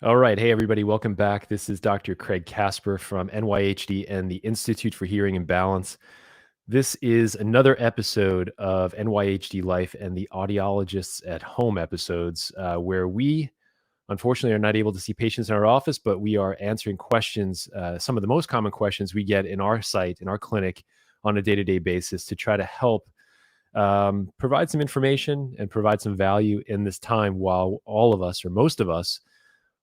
All right. Hey, everybody. Welcome back. This is Dr. Craig Kasper from NYHD and the Institute for Hearing and Balance. This is another episode of NYHD Life and the Audiologists at Home episodes, where we, unfortunately, are not able to see patients in our office, but we are answering questions, some of the most common questions we get in our site, in our clinic, on a day-to-day basis to try to help provide some information and provide some value in this time while all of us, or most of us,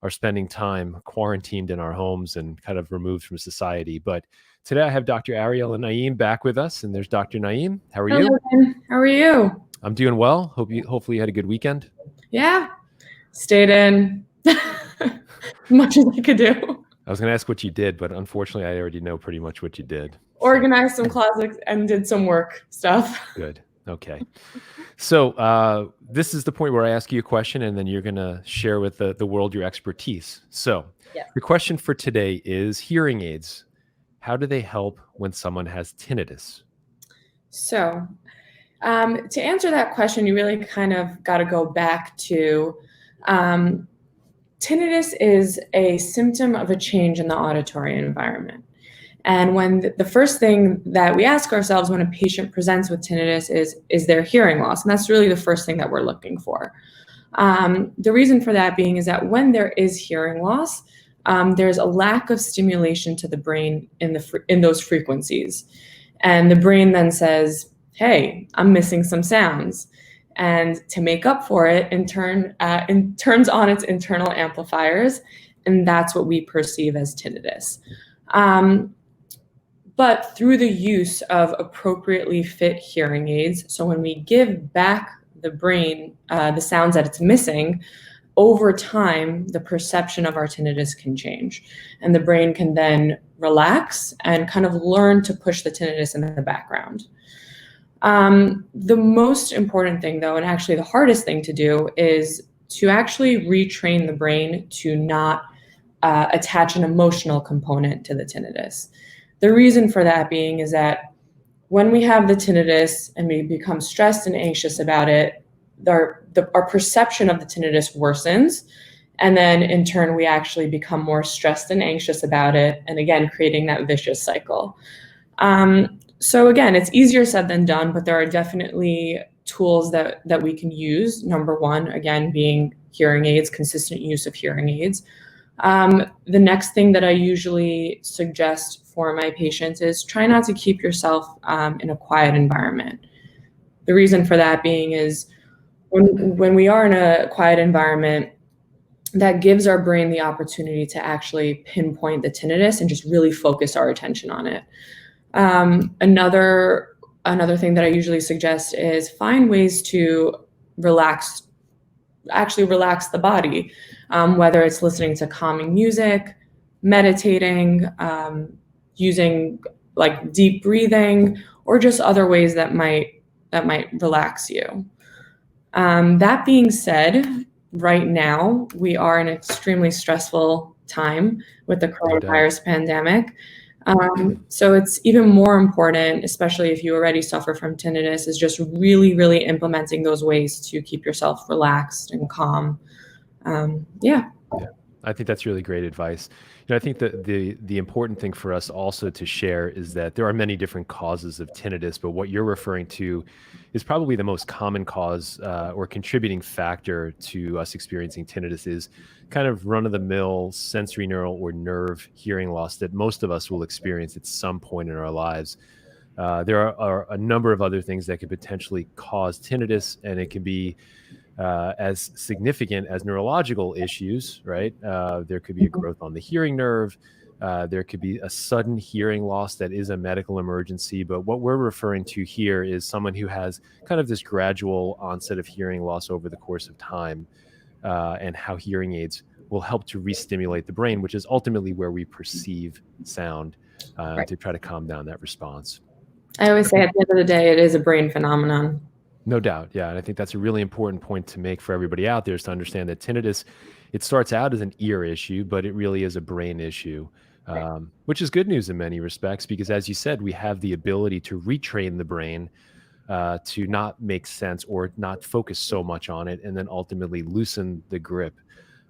are spending time quarantined in our homes and kind of removed from society. But today I have Dr. Ariella Naim back with us, and there's Dr. Naim. How are you? Hello, Ben. How are you? I'm doing well. Hopefully you had a good weekend. Yeah, stayed in much as I could do. I was going to ask what you did, but unfortunately I already know pretty much what you did. Organized some closets and did some work stuff. Good. Okay. So this is the point where I ask you a question, and then you're going to share with the world your expertise. So the question for today is hearing aids. How do they help when someone has tinnitus? So to answer that question, you really kind of got to go back to tinnitus is a symptom of a change in the auditory environment. And when the first thing that we ask ourselves when a patient presents with tinnitus is there hearing loss? And that's really the first thing that we're looking for. The reason for that being is that when there is hearing loss, there's a lack of stimulation to the brain in those frequencies. And the brain then says, hey, I'm missing some sounds. And to make up for it, in turn, turns on its internal amplifiers, and that's what we perceive as tinnitus. But through the use of appropriately fit hearing aids, so when we give back the brain the sounds that it's missing, over time, the perception of our tinnitus can change. And the brain can then relax and kind of learn to push the tinnitus in the background. The most important thing, though, and actually the hardest thing to do, is to actually retrain the brain to not attach an emotional component to the tinnitus. The reason for that being is that when we have the tinnitus and we become stressed and anxious about it, our perception of the tinnitus worsens. And then in turn, we actually become more stressed and anxious about it. And again, creating that vicious cycle. So again, it's easier said than done, but there are definitely tools that we can use. Number one, again, being hearing aids, consistent use of hearing aids. The next thing that I usually suggest for my patients is try not to keep yourself in a quiet environment. The reason for that being is when we are in a quiet environment, that gives our brain the opportunity to actually pinpoint the tinnitus and just really focus our attention on it. Another thing that I usually suggest is find ways to actually relax the body, whether it's listening to calming music, meditating, using like deep breathing, or just other ways that might relax you. That being said, right now we are in an extremely stressful time with the coronavirus pandemic. So it's even more important, especially if you already suffer from tinnitus, is just really, really implementing those ways to keep yourself relaxed and calm. Yeah. I think that's really great advice. I think that the important thing for us also to share is that there are many different causes of tinnitus, but what you're referring to is probably the most common cause or contributing factor to us experiencing tinnitus is kind of run-of-the-mill sensory neural or nerve hearing loss that most of us will experience at some point in our lives. There are a number of other things that could potentially cause tinnitus, and it can be as significant as neurological issues, right? There could be a growth on the hearing nerve. There could be a sudden hearing loss that is a medical emergency. But what we're referring to here is someone who has kind of this gradual onset of hearing loss over the course of time, and how hearing aids will help to re-stimulate the brain, which is ultimately where we perceive sound, to try to calm down that response. I always say at the end of the day, it is a brain phenomenon. No doubt. Yeah. And I think that's a really important point to make for everybody out there, is to understand that tinnitus, it starts out as an ear issue, but it really is a brain issue, which is good news in many respects, because as you said, we have the ability to retrain the brain to not make sense or not focus so much on it, and then ultimately loosen the grip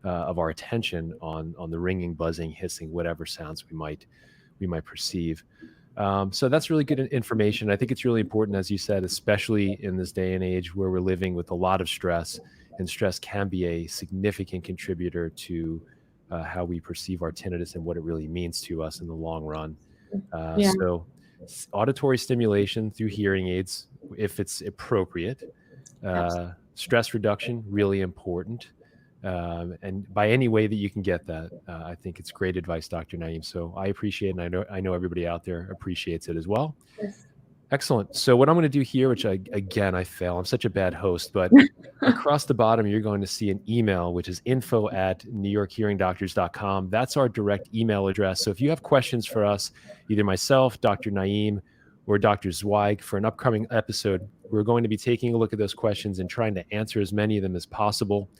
of our attention on the ringing, buzzing, hissing, whatever sounds we might perceive. So that's really good information. I think it's really important, as you said, especially in this day and age where we're living with a lot of stress, and stress can be a significant contributor to how we perceive our tinnitus and what it really means to us in the long run. Yeah. So auditory stimulation through hearing aids, if it's appropriate, stress reduction, really important. And by any way that you can get that, I think it's great advice, Dr. Naim. So I appreciate it, and I know everybody out there appreciates it as well. Yes. Excellent. So what I'm going to do here, which again, I fail. I'm such a bad host, but across the bottom, you're going to see an email, which is info@newyorkhearingdoctors.com. That's our direct email address. So if you have questions for us, either myself, Dr. Naim, or Dr. Zweig for an upcoming episode, we're going to be taking a look at those questions and trying to answer as many of them as possible.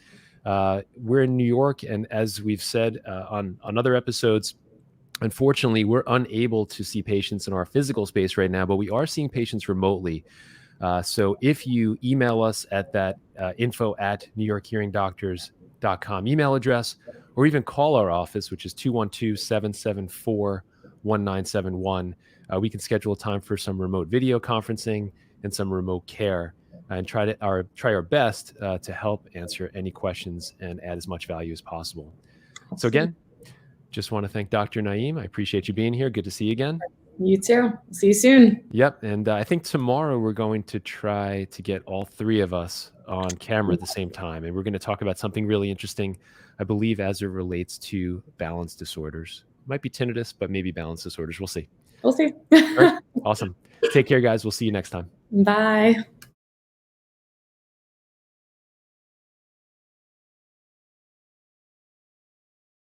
We're in New York, and as we've said on other episodes, unfortunately, we're unable to see patients in our physical space right now, but we are seeing patients remotely. So if you email us at that info@newyorkhearingdoctors.com email address, or even call our office, which is 212-774-1971, we can schedule a time for some remote video conferencing and some remote care, and try our best to help answer any questions and add as much value as possible. So again, just want to thank Dr. Naim. I appreciate you being here. Good to see you again. You too. See you soon. Yep. And I think tomorrow we're going to try to get all three of us on camera at the same time. And we're going to talk about something really interesting, I believe, as it relates to balance disorders. Might be tinnitus, but maybe balance disorders. We'll see. We'll see. All right. Awesome. Take care, guys. We'll see you next time. Bye.